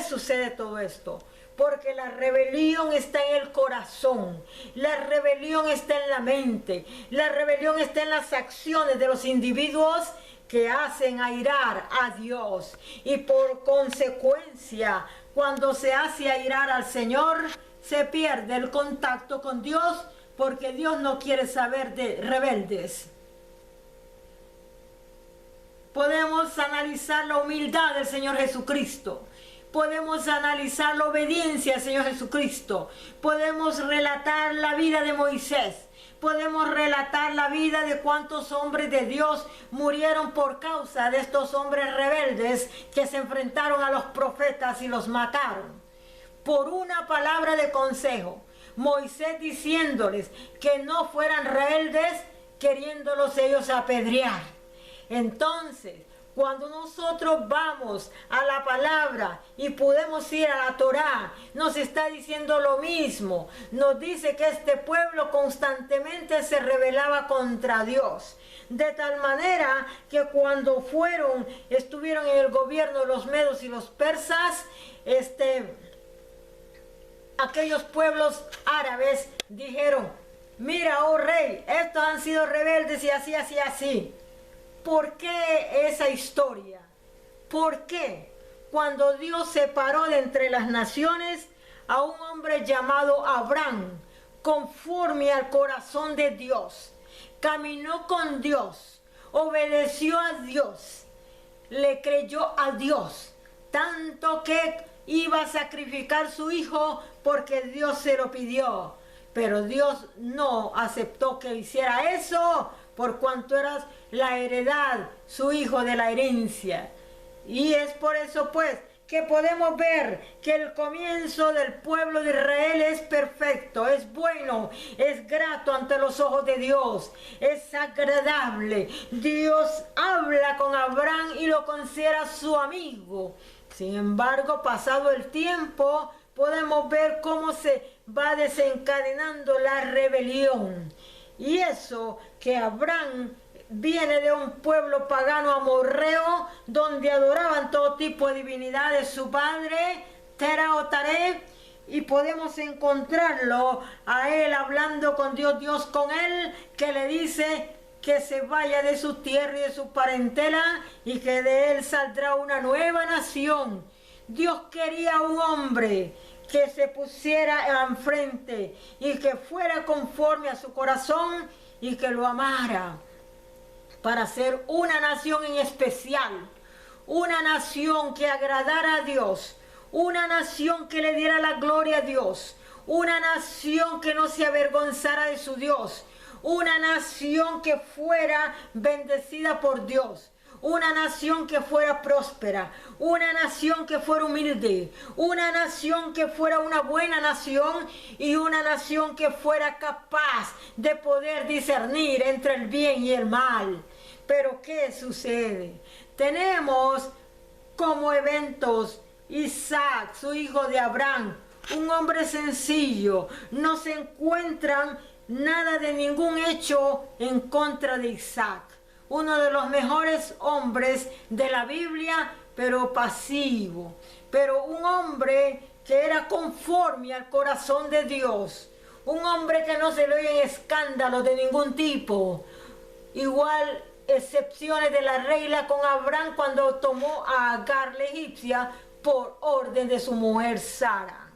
sucede todo esto? Porque la rebelión está en el corazón, la rebelión está en la mente, la rebelión está en las acciones de los individuos que hacen airar a Dios. Y por consecuencia, cuando se hace airar al Señor, se pierde el contacto con Dios, porque Dios no quiere saber de rebeldes. Podemos analizar la humildad del Señor Jesucristo. Podemos analizar la obediencia al Señor Jesucristo. Podemos relatar la vida de Moisés. Podemos relatar la vida de cuántos hombres de Dios murieron por causa de estos hombres rebeldes que se enfrentaron a los profetas y los mataron. Por una palabra de consejo, Moisés diciéndoles que no fueran rebeldes, queriéndolos ellos apedrear. Entonces, cuando nosotros vamos a la palabra y podemos ir a la Torá, nos está diciendo lo mismo. Nos dice que este pueblo constantemente se rebelaba contra Dios. De tal manera que cuando estuvieron en el gobierno de los medos y los persas, aquellos pueblos árabes dijeron: mira, oh rey, estos han sido rebeldes y así, así, así. ¿Por qué esa historia? ¿Por qué? Cuando Dios separó de entre las naciones a un hombre llamado Abraham, conforme al corazón de Dios, caminó con Dios, obedeció a Dios, le creyó a Dios, tanto que iba a sacrificar su hijo porque Dios se lo pidió. Pero Dios no aceptó que hiciera eso, por cuanto era la heredad, su hijo de la herencia. Y es por eso pues que podemos ver que el comienzo del pueblo de Israel es perfecto, es bueno, es grato ante los ojos de Dios, es agradable. Dios habla con Abraham y lo considera su amigo. Sin embargo, pasado el tiempo, podemos ver cómo se va desencadenando la rebelión. Y eso que Abraham viene de un pueblo pagano amorreo, donde adoraban todo tipo de divinidades, su padre, Tera o Taré, y podemos encontrarlo a él hablando con Dios con él, que le dice que se vaya de su tierra y de su parentela, y que de él saldrá una nueva nación. Dios quería un hombre que se pusiera enfrente y que fuera conforme a su corazón y que lo amara, para ser una nación en especial, una nación que agradara a Dios, una nación que le diera la gloria a Dios, una nación que no se avergonzara de su Dios, una nación que fuera bendecida por Dios, una nación que fuera próspera, una nación que fuera humilde, una nación que fuera una buena nación y una nación que fuera capaz de poder discernir entre el bien y el mal. Pero ¿qué sucede? Tenemos como eventos Isaac, su hijo de Abraham, un hombre sencillo. No se encuentran nada de ningún hecho en contra de Isaac, uno de los mejores hombres de la Biblia, pero pasivo, pero un hombre que era conforme al corazón de Dios, un hombre que no se le oyen escándalos de ningún tipo. Igual excepciones de la regla con Abraham cuando tomó a Agar la egipcia por orden de su mujer Sara.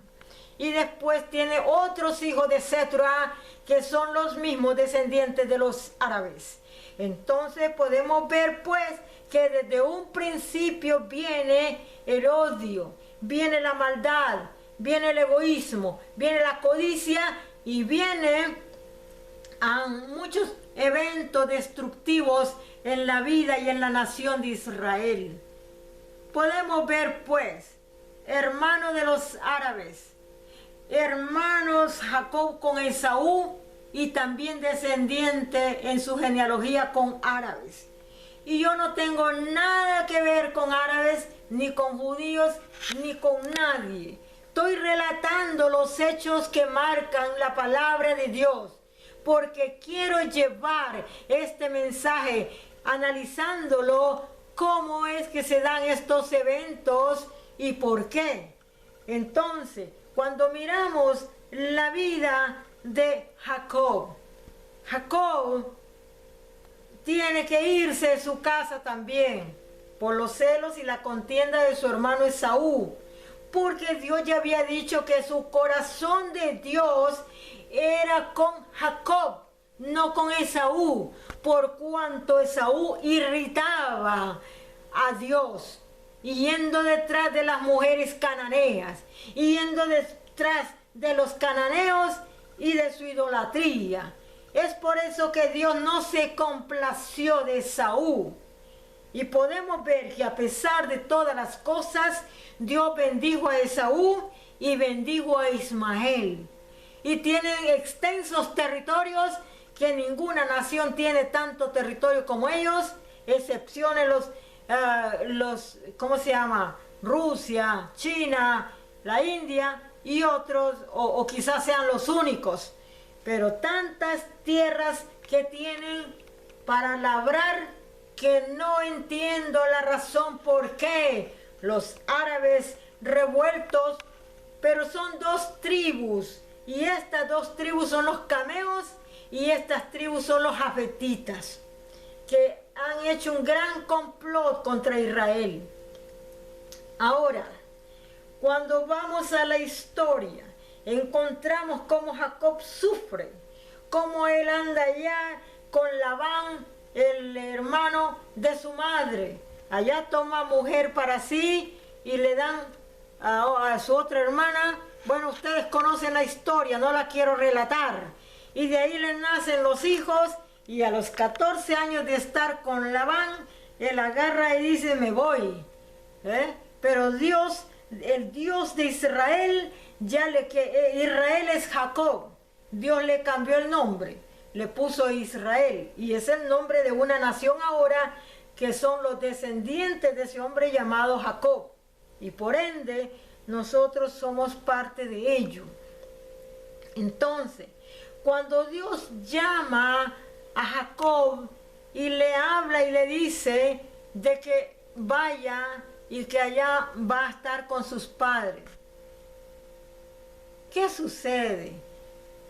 Y después tiene otros hijos de Setura que son los mismos descendientes de los árabes. Entonces podemos ver pues que desde un principio viene el odio, viene la maldad, viene el egoísmo, viene la codicia y viene a muchos eventos destructivos en la vida y en la nación de Israel. Podemos ver pues, hermanos de los árabes, hermanos Jacob con Esaú, y también descendiente en su genealogía con árabes. Y yo no tengo nada que ver con árabes, ni con judíos, ni con nadie. Estoy relatando los hechos que marcan la palabra de Dios, porque quiero llevar este mensaje analizándolo, cómo es que se dan estos eventos y por qué. Entonces, cuando miramos la vida de Jacob, Jacob tiene que irse de su casa también por los celos y la contienda de su hermano Esaú, porque Dios ya había dicho que su corazón de Dios era con Jacob, no con Esaú, por cuanto Esaú irritaba a Dios, yendo detrás de las mujeres cananeas, yendo detrás de los cananeos y de su idolatría. Es por eso que Dios no se complació de Esaú. Y podemos ver que a pesar de todas las cosas, Dios bendijo a Esaú y bendijo a Ismael. Y tienen extensos territorios, que ninguna nación tiene tanto territorio como ellos, excepciones ¿cómo se llama? Rusia, China, la India y otros, o quizás sean los únicos. Pero tantas tierras que tienen para labrar, que no entiendo la razón por qué los árabes revueltos, pero son dos tribus, y estas dos tribus son los cameos y estas tribus son los jafetitas, que han hecho un gran complot contra Israel. Ahora, cuando vamos a la historia, encontramos cómo Jacob sufre, cómo él anda allá con Labán, el hermano de su madre. Allá toma mujer para sí y le dan a su otra hermana. Bueno, ustedes conocen la historia, no la quiero relatar. Y de ahí le nacen los hijos, y a los 14 años de estar con Labán, él agarra y dice, me voy. Pero Dios, el Dios de Israel, Israel es Jacob. Dios le cambió el nombre, le puso Israel, y es el nombre de una nación ahora, que son los descendientes de ese hombre llamado Jacob. Y por ende, nosotros somos parte de ello. Entonces, cuando Dios llama a Jacob y le habla y le dice de que vaya y que allá va a estar con sus padres, ¿qué sucede?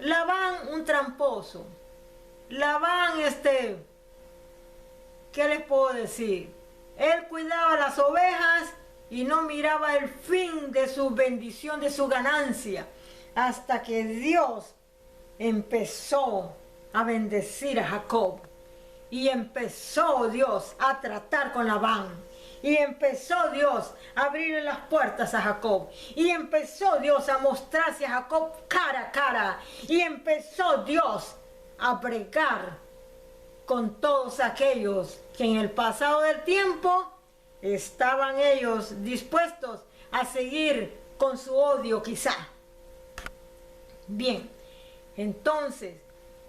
Labán, un tramposo. Labán, ¿qué les puedo decir? Él cuidaba las ovejas y no miraba el fin de su bendición, de su ganancia, hasta que Dios empezó a bendecir a Jacob. Y empezó Dios a tratar con Labán. Y empezó Dios a abrirle las puertas a Jacob. Y empezó Dios a mostrarse a Jacob cara a cara. Y empezó Dios a bregar con todos aquellos que en el pasado del tiempo estaban ellos dispuestos a seguir con su odio quizá. Bien, entonces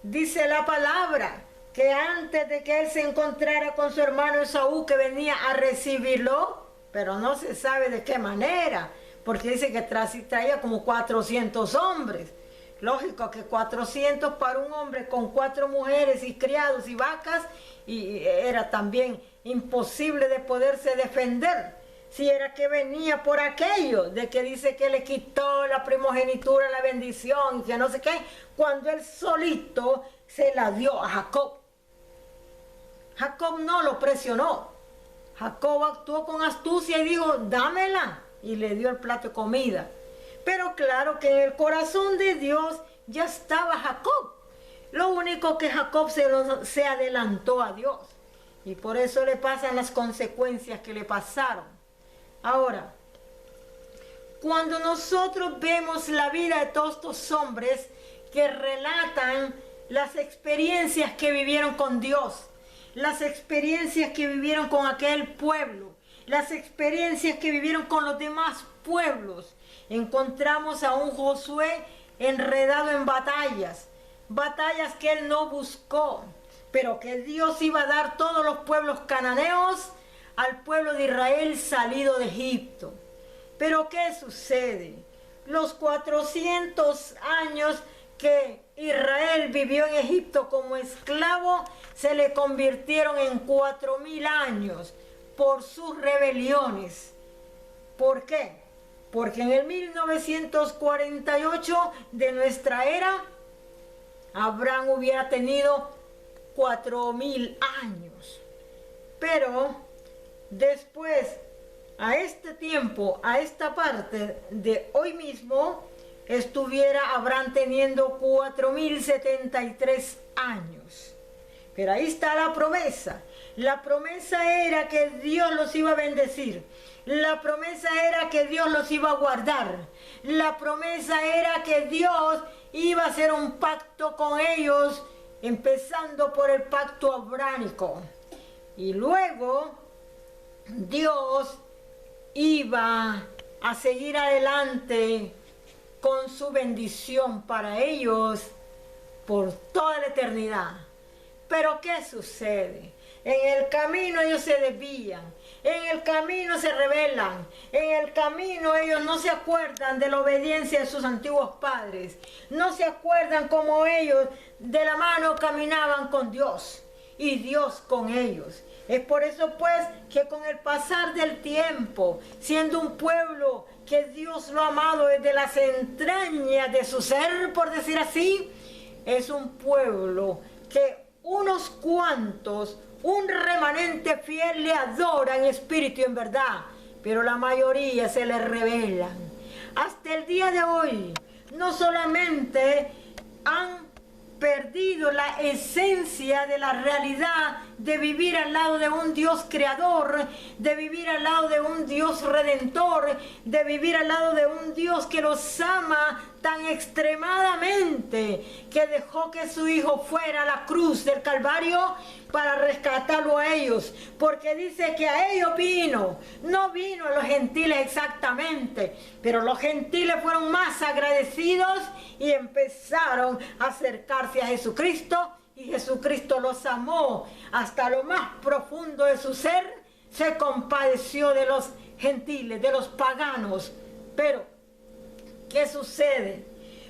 dice la palabra que antes de que él se encontrara con su hermano Esaú, que venía a recibirlo, pero no se sabe de qué manera, porque dice que traía como 400 hombres. Lógico que 400 para un hombre con 4 mujeres y criados y vacas, y era también imposible de poderse defender. Si era que venía por aquello, de que dice que le quitó la primogenitura, la bendición, que no sé qué, cuando él solito se la dio a Jacob. Jacob no lo presionó. Jacob actuó con astucia y dijo, dámela, y le dio el plato de comida. Pero claro que en el corazón de Dios ya estaba Jacob. Lo único que Jacob se adelantó a Dios. Y por eso le pasan las consecuencias que le pasaron. Ahora, cuando nosotros vemos la vida de todos estos hombres que relatan las experiencias que vivieron con Dios, las experiencias que vivieron con aquel pueblo, las experiencias que vivieron con los demás pueblos, encontramos a un Josué enredado en batallas que él no buscó, pero que Dios iba a dar todos los pueblos cananeos al pueblo de Israel salido de Egipto. Pero ¿qué sucede? Los 400 años que Israel vivió en Egipto como esclavo se le convirtieron en 4000 años por sus rebeliones. ¿Por qué? porque en el 1948 de nuestra era, Abraham hubiera tenido 4000 años. Pero después, a este tiempo, a esta parte de hoy mismo, estuviera Abraham teniendo 4073 años. Pero ahí está la promesa. La promesa era que Dios los iba a bendecir. La promesa era que Dios los iba a guardar. La promesa era que Dios iba a hacer un pacto con ellos, empezando por el pacto abrámico. Y luego Dios iba a seguir adelante con su bendición para ellos por toda la eternidad. Pero ¿qué sucede? En el camino ellos se desvían, en el camino se rebelan, en el camino ellos no se acuerdan de la obediencia de sus antiguos padres, no se acuerdan cómo ellos de la mano caminaban con Dios y Dios con ellos. Es por eso pues que con el pasar del tiempo, siendo un pueblo que Dios lo ha amado desde las entrañas de su ser, por decir así, es un pueblo que unos cuantos, un remanente fiel le adora en espíritu y en verdad, pero la mayoría se le rebelan. Hasta el día de hoy, no solamente han perdido la esencia de la realidad de vivir al lado de un Dios creador, de vivir al lado de un Dios redentor, de vivir al lado de un Dios que los ama tan extremadamente que dejó que su hijo fuera a la cruz del Calvario para rescatarlo a ellos, porque dice que a ellos vino, no vino a los gentiles exactamente, pero los gentiles fueron más agradecidos y empezaron a acercarse a Jesucristo, y Jesucristo los amó hasta lo más profundo de su ser, se compadeció de los gentiles, de los paganos. Pero ¿qué sucede?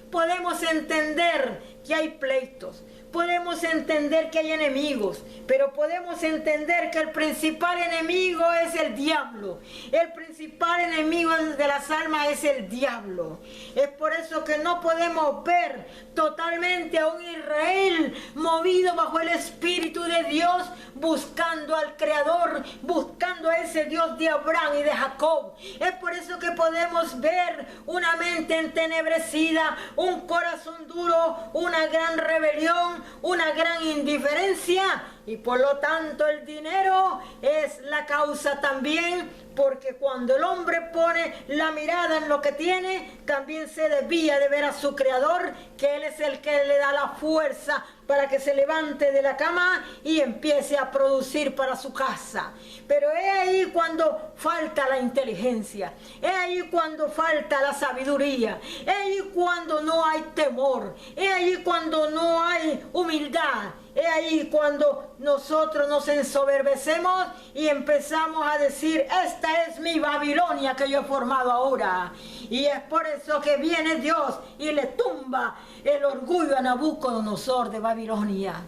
Podemos entender que hay pleitos, podemos entender que hay enemigos, pero podemos entender que el principal enemigo es el diablo. El principal enemigo de las almas es el diablo. Es por eso que no podemos ver totalmente a un Israel movido bajo el Espíritu de Dios, buscando al Creador, buscando a ese Dios de Abraham y de Jacob. Es por eso que podemos ver una mente entenebrecida, un corazón duro, una gran rebelión, una gran indiferencia, y por lo tanto el dinero es la causa también, porque cuando el hombre pone la mirada en lo que tiene, también se desvía de ver a su Creador, que Él es el que le da la fuerza para que se levante de la cama y empiece a producir para su casa. Pero es ahí cuando falta la inteligencia, es ahí cuando falta la sabiduría, es ahí cuando no hay temor, es ahí cuando no hay humildad. Es ahí cuando nosotros nos ensoberbecemos y empezamos a decir: esta es mi Babilonia que yo he formado ahora. Y es por eso que viene Dios y le tumba el orgullo a Nabucodonosor de Babilonia.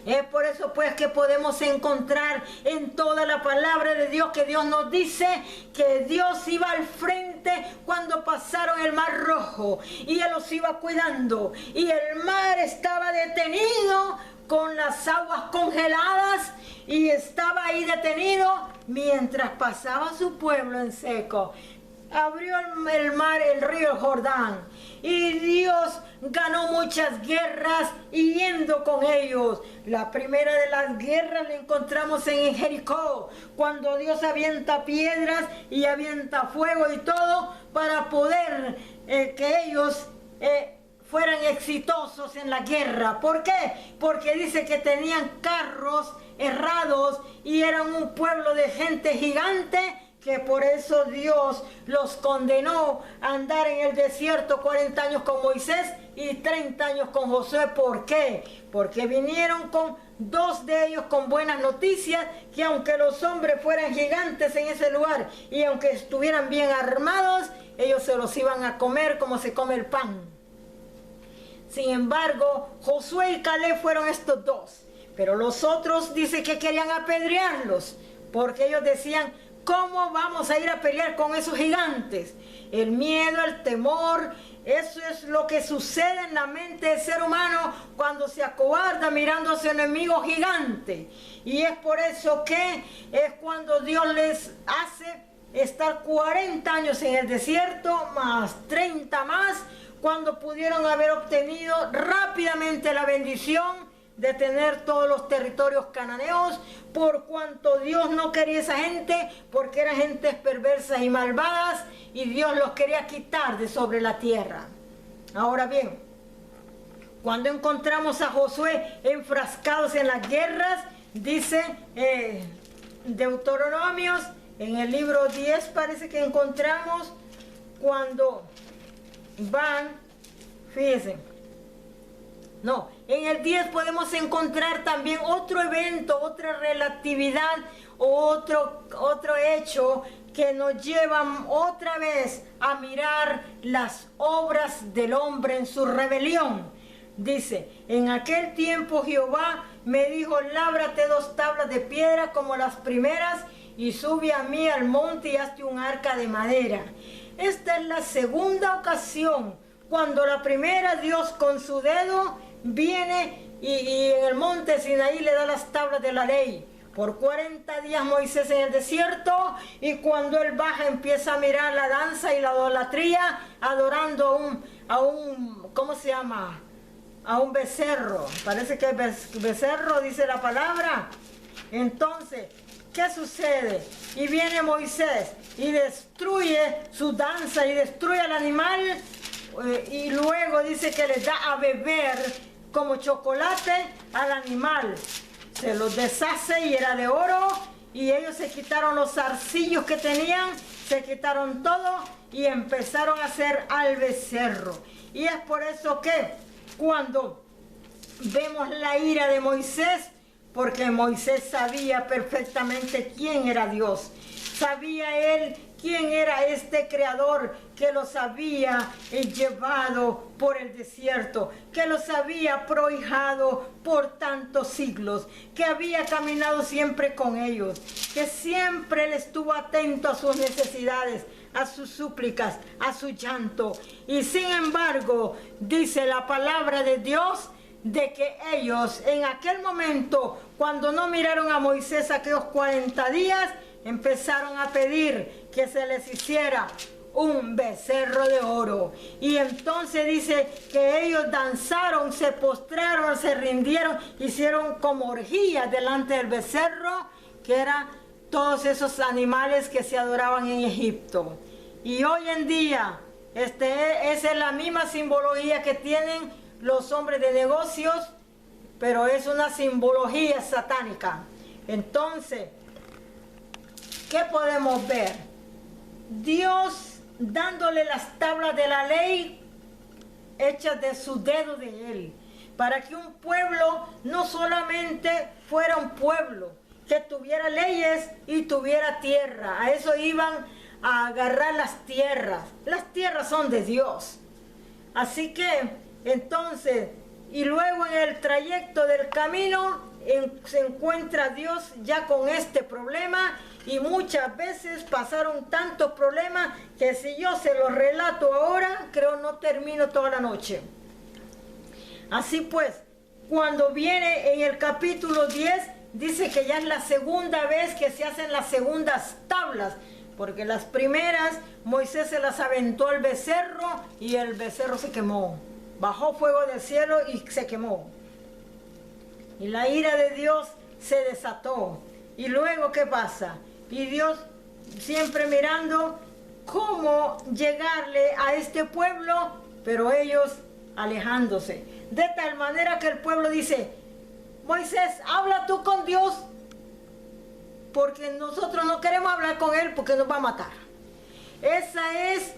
Es por eso pues que podemos encontrar en toda la palabra de Dios que Dios nos dice que Dios iba al frente cuando pasaron el Mar Rojo y Él los iba cuidando, y el mar estaba detenido con las aguas congeladas y estaba ahí detenido mientras pasaba su pueblo en seco. Abrió el mar, el río Jordán, y Dios ganó muchas guerras yendo con ellos. La primera de las guerras la encontramos en Jericó, cuando Dios avienta piedras y avienta fuego y todo para poder que ellos fueran exitosos en la guerra. ¿Por qué? Porque dice que tenían carros errados y eran un pueblo de gente gigante, que por eso Dios los condenó a andar en el desierto 40 años con Moisés y 30 años con Josué. ¿Por qué? Porque vinieron con dos de ellos con buenas noticias, que aunque los hombres fueran gigantes en ese lugar y aunque estuvieran bien armados, ellos se los iban a comer como se come el pan. Sin embargo, Josué y Caleb fueron estos dos, pero los otros dice que querían apedrearlos, porque ellos decían: ¿Cómo vamos a ir a pelear con esos gigantes? El miedo, el temor, eso es lo que sucede en la mente del ser humano cuando se acobarda mirando a su enemigo gigante. Y es por eso que es cuando Dios les hace estar 40 años en el desierto, más 30 más, cuando pudieron haber obtenido rápidamente la bendición de tener todos los territorios cananeos, por cuanto Dios no quería esa gente, porque eran gentes perversas y malvadas, y Dios los quería quitar de sobre la tierra. Ahora bien, cuando encontramos a Josué enfrascados en las guerras, dice Deuteronomios, en el libro 10 parece que encontramos, cuando van, fíjense, no, en el 10 podemos encontrar también otro evento, otra relatividad, otro hecho que nos lleva otra vez a mirar las obras del hombre en su rebelión. Dice, en aquel tiempo Jehová me dijo, lábrate 2 tablas de piedra como las primeras y sube a mí al monte y hazte un arca de madera. Esta es la segunda ocasión cuando la primera Dios con su dedo viene y en el monte Sinaí le da las tablas de la ley. Por 40 días Moisés en el desierto, y cuando él baja empieza a mirar la danza y la idolatría, adorando a un ¿cómo se llama? A un becerro. Parece que es becerro, dice la palabra. Entonces, ¿qué sucede? Y viene Moisés y destruye su danza y destruye al animal, y luego dice que les da a beber como chocolate al animal. Se los deshace y era de oro, y ellos se quitaron los zarcillos que tenían, se quitaron todo y empezaron a hacer al becerro. Y es por eso que cuando vemos la ira de Moisés, porque Moisés sabía perfectamente quién era Dios, sabía él quién era este creador que los había llevado por el desierto, que los había prohijado por tantos siglos, que había caminado siempre con ellos, que siempre él estuvo atento a sus necesidades, a sus súplicas, a su llanto. Y sin embargo, dice la palabra de Dios, de que ellos en aquel momento, cuando no miraron a Moisés aquellos 40 días, empezaron a pedir que se les hiciera un becerro de oro. Y entonces dice que ellos danzaron, se postraron, se rindieron, hicieron como orgías delante del becerro, que eran todos esos animales que se adoraban en Egipto. Y hoy en día, esa es la misma simbología que tienen los hombres de negocios, pero es una simbología satánica. Entonces, ¿qué podemos ver? Dios dándole las tablas de la ley hechas de su dedo de él, para que un pueblo no solamente fuera un pueblo, que tuviera leyes y tuviera tierra. A eso iban a agarrar las tierras. Las tierras son de Dios. Así que entonces, y luego en el trayecto del camino se encuentra Dios ya con este problema, y muchas veces pasaron tantos problemas que si yo se los relato ahora, creo no termino toda la noche. Así pues, cuando viene en el capítulo 10, dice que ya es la segunda vez que se hacen las segundas tablas, porque las primeras Moisés se las aventó al becerro y el becerro se quemó. Bajó fuego del cielo y se quemó. Y la ira de Dios se desató. Y luego, ¿qué pasa? Y Dios siempre mirando cómo llegarle a este pueblo, pero ellos alejándose. De tal manera que el pueblo dice, Moisés, habla tú con Dios, porque nosotros no queremos hablar con él porque nos va a matar. Esa es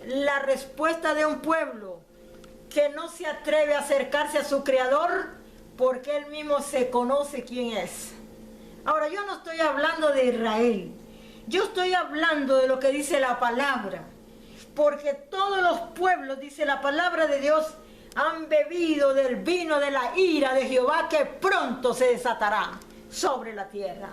la respuesta de un pueblo que no se atreve a acercarse a su creador porque él mismo se conoce quién es. Ahora, yo no estoy hablando de Israel, yo estoy hablando de lo que dice la palabra, porque todos los pueblos, dice la palabra de Dios, han bebido del vino de la ira de Jehová, que pronto se desatará sobre la tierra.